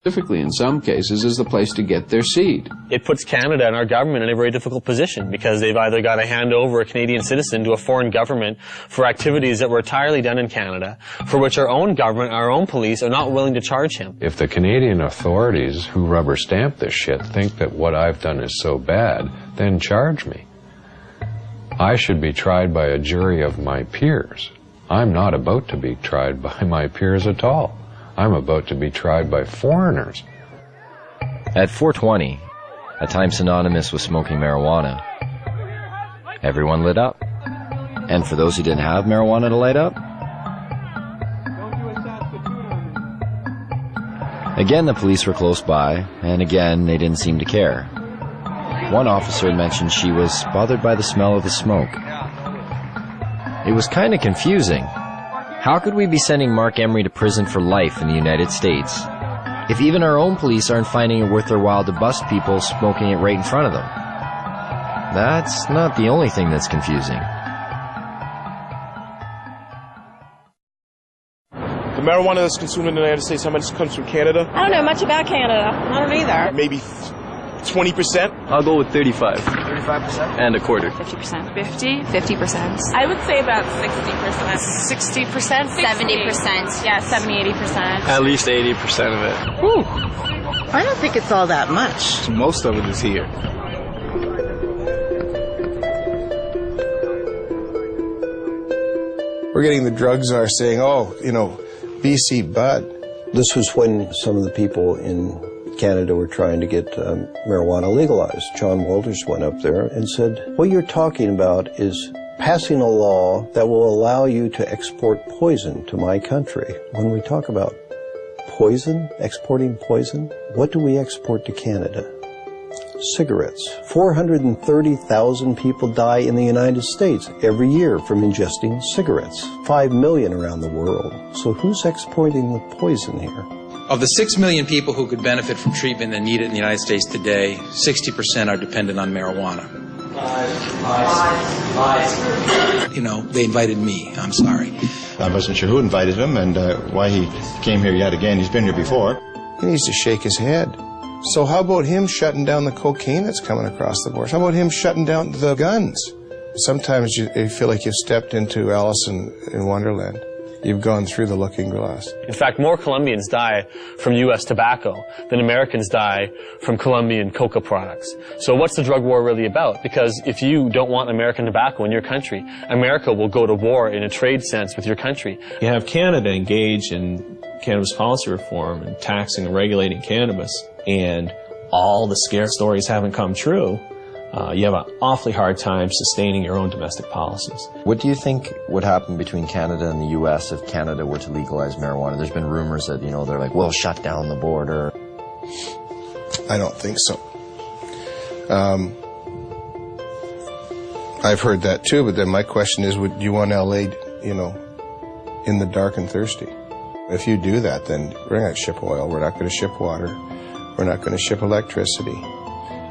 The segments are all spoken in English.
Specifically, in some cases, is the place to get their seed. It puts Canada and our government in a very difficult position because they've either got to hand over a Canadian citizen to a foreign government for activities that were entirely done in Canada, for which our own government, our own police are not willing to charge him. If the Canadian authorities who rubber stamp this shit think that what I've done is so bad, then charge me. I should be tried by a jury of my peers. I'm not about to be tried by my peers at all. I'm about to be tried by foreigners. At 420, a time synonymous with smoking marijuana, everyone lit up. And for those who didn't have marijuana to light up, again the police were close by, and again they didn't seem to care. One officer mentioned she was bothered by the smell of the smoke. It was kind of confusing. How could we be sending Mark Emery to prison for life in the United States if even our own police aren't finding it worth their while to bust people smoking it right in front of them? That's not the only thing that's confusing. The marijuana that's consumed in the United States, how much comes from Canada? I don't know much about Canada. I don't either. Maybe 20%? I'll go with 35. 35%? And a quarter. 50%. 50%. I would say about 60%. 60%? 70%. Yeah, 70-80%. At least 80% of it. Ooh, I don't think it's all that much. Most of it is here. We're getting the drug czar saying, oh, you know, BC Bud. This was when some of the people in Canada were trying to get marijuana legalized. John Walters went up there and said, what you're talking about is passing a law that will allow you to export poison to my country. When we talk about poison, exporting poison, what do we export to Canada? Cigarettes. 430,000 people die in the United States every year from ingesting cigarettes. 5 million around the world. So who's exporting the poison here? Of the 6 million people who could benefit from treatment and need it in the United States today, 60% are dependent on marijuana. You know, they invited me. I'm sorry. I wasn't sure who invited him and why he came here yet again. He's been here before. He needs to shake his head. So how about him shutting down the cocaine that's coming across the border? How about him shutting down the guns? Sometimes you feel like you've stepped into Alice in Wonderland. You've gone through the looking glass. In fact, more Colombians die from U.S. tobacco than Americans die from Colombian coca products. So what's the drug war really about? Because if you don't want American tobacco in your country, America will go to war in a trade sense with your country. You have Canada engaged in cannabis policy reform and taxing and regulating cannabis, and all the scare stories haven't come true. You have an awfully hard time sustaining your own domestic policies. What do you think would happen between Canada and the U.S. if Canada were to legalize marijuana? There's been rumors that, you know, they're like, we'll shut down the border. I don't think so. I've heard that too, but then my question is, would you want L.A., you know, in the dark and thirsty? If you do that, then we're not going to ship oil, we're not going to ship water, we're not going to ship electricity.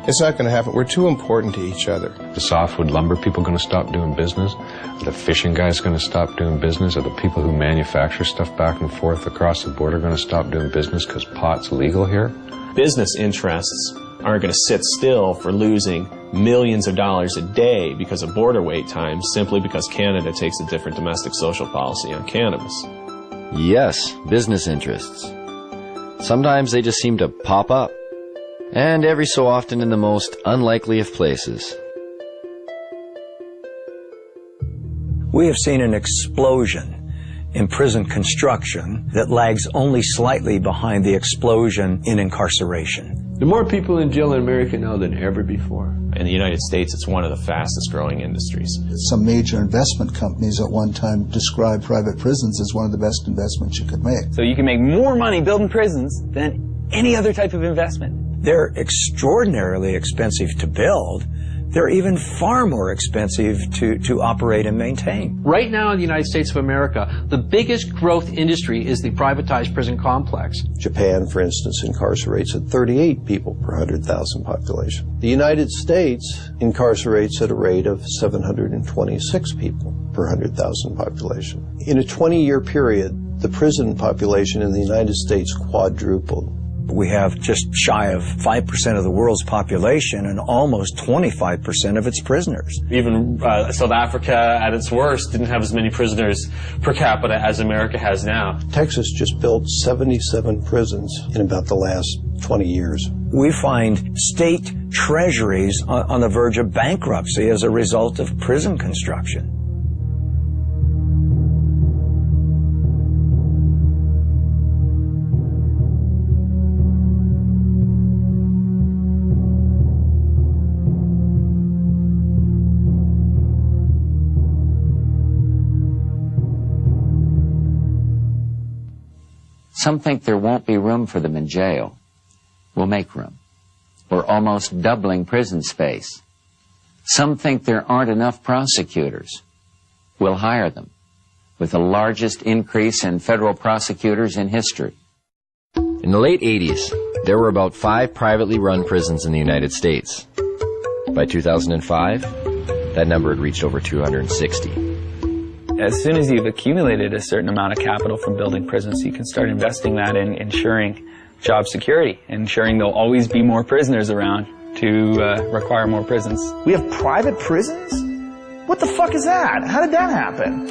It's not going to happen. We're too important to each other. The softwood lumber people going to stop doing business? Are the fishing guys going to stop doing business? Are the people who manufacture stuff back and forth across the border going to stop doing business because pot's legal here? Business interests aren't going to sit still for losing millions of dollars a day because of border wait times simply because Canada takes a different domestic social policy on cannabis. Yes, business interests. Sometimes they just seem to pop up. And every so often in the most unlikely of places. We have seen an explosion in prison construction that lags only slightly behind the explosion in incarceration. There are more people in jail in America now than ever before. In the United States, it's one of the fastest growing industries. Some major investment companies at one time described private prisons as one of the best investments you could make. So you can make more money building prisons than any other type of investment. They're extraordinarily expensive to build. They're even far more expensive to operate and maintain. Right now in the United States of America, the biggest growth industry is the privatized prison complex. Japan, for instance, incarcerates at 38 people per 100,000 population. The United States incarcerates at a rate of 726 people per 100,000 population. In a 20-year period, the prison population in the United States quadrupled. We have just shy of 5% of the world's population and almost 25% of its prisoners. Even South Africa, at its worst, didn't have as many prisoners per capita as America has now. Texas just built 77 prisons in about the last 20 years. We find state treasuries on the verge of bankruptcy as a result of prison construction. Some think there won't be room for them in jail. We'll make room. We're almost doubling prison space. Some think there aren't enough prosecutors. We'll hire them, with the largest increase in federal prosecutors in history. In the late 80s, there were about 5 privately run prisons in the United States. By 2005, that number had reached over 260. As soon as you've accumulated a certain amount of capital from building prisons, you can start investing that in ensuring job security, ensuring there'll always be more prisoners around to require more prisons. We have private prisons? What the fuck is that? How did that happen?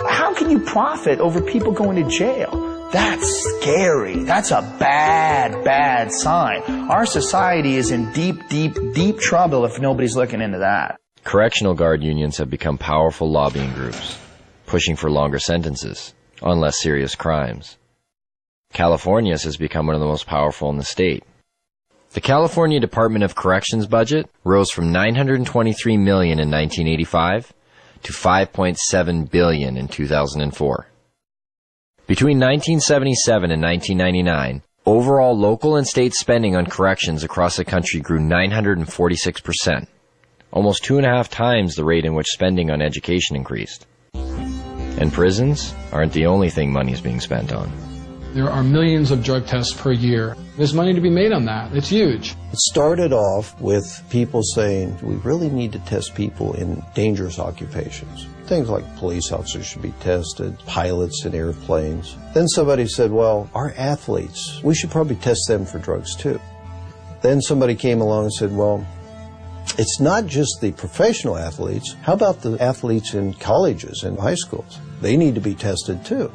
How can you profit over people going to jail? That's scary. That's a bad, bad sign. Our society is in deep, deep, deep trouble if nobody's looking into that. Correctional guard unions have become powerful lobbying groups, pushing for longer sentences on less serious crimes. California's has become one of the most powerful in the state. The California Department of Corrections budget rose from $923 million in 1985 to $5.7 billion in 2004. Between 1977 and 1999, overall local and state spending on corrections across the country grew 946%, almost 2.5 times the rate in which spending on education increased. And prisons aren't the only thing money is being spent on. There are millions of drug tests per year. There's money to be made on that. It's huge. It started off with people saying, we really need to test people in dangerous occupations. Things like police officers should be tested, pilots in airplanes. Then somebody said, well, our athletes, we should probably test them for drugs too. Then somebody came along and said, well, it's not just the professional athletes. How about the athletes in colleges and high schools? They need to be tested too.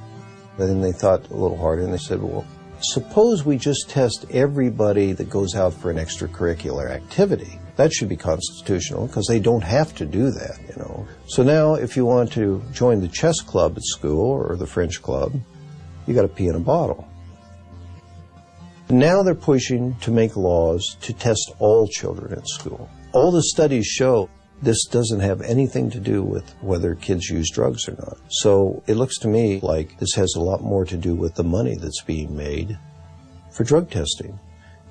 And then they thought a little harder and they said, well, suppose we just test everybody that goes out for an extracurricular activity. That should be constitutional because they don't have to do that, you know. So now if you want to join the chess club at school or the French club, you got to pee in a bottle. Now they're pushing to make laws to test all children in school. All the studies show this doesn't have anything to do with whether kids use drugs or not. So it looks to me like this has a lot more to do with the money that's being made for drug testing.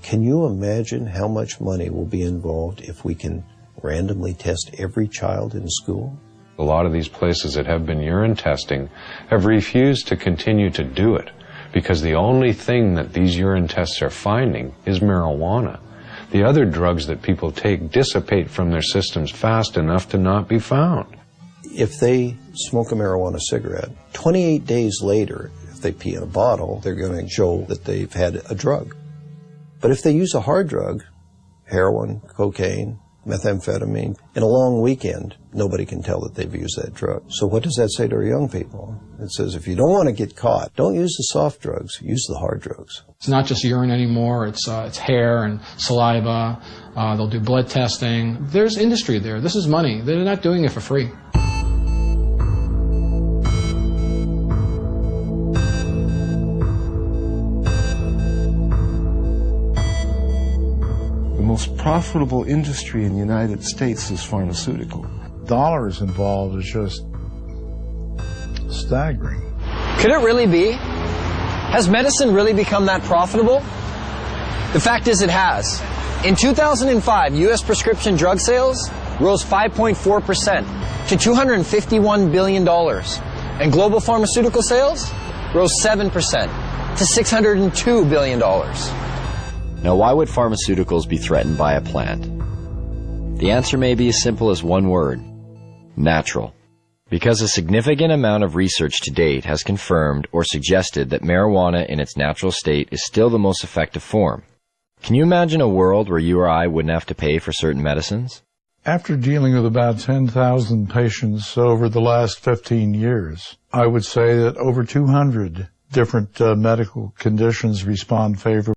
Can you imagine how much money will be involved if we can randomly test every child in school? A lot of these places that have been urine testing have refused to continue to do it because the only thing that these urine tests are finding is marijuana. The other drugs that people take dissipate from their systems fast enough to not be found. If they smoke a marijuana cigarette, 28 days later, if they pee in a bottle, they're going to show that they've had a drug. But if they use a hard drug, heroin, cocaine, methamphetamine, in a long weekend, nobody can tell that they've used that drug. So what does that say to our young people? It says if you don't want to get caught, don't use the soft drugs, use the hard drugs. It's not just urine anymore, it's hair and saliva. They'll do blood testing. There's industry there. This is money. They're not doing it for free. The most profitable industry in the United States is pharmaceutical. Dollars involved is just staggering. Could it really be? Has medicine really become that profitable? The fact is it has. In 2005, U.S. prescription drug sales rose 5.4% to $251 billion, and global pharmaceutical sales rose 7% to $602 billion. Now, why would pharmaceuticals be threatened by a plant? The answer may be as simple as one word: natural. Because a significant amount of research to date has confirmed or suggested that marijuana in its natural state is still the most effective form. Can you imagine a world where you or I wouldn't have to pay for certain medicines? After dealing with about 10,000 patients over the last 15 years, I would say that over 200 different medical conditions respond favorably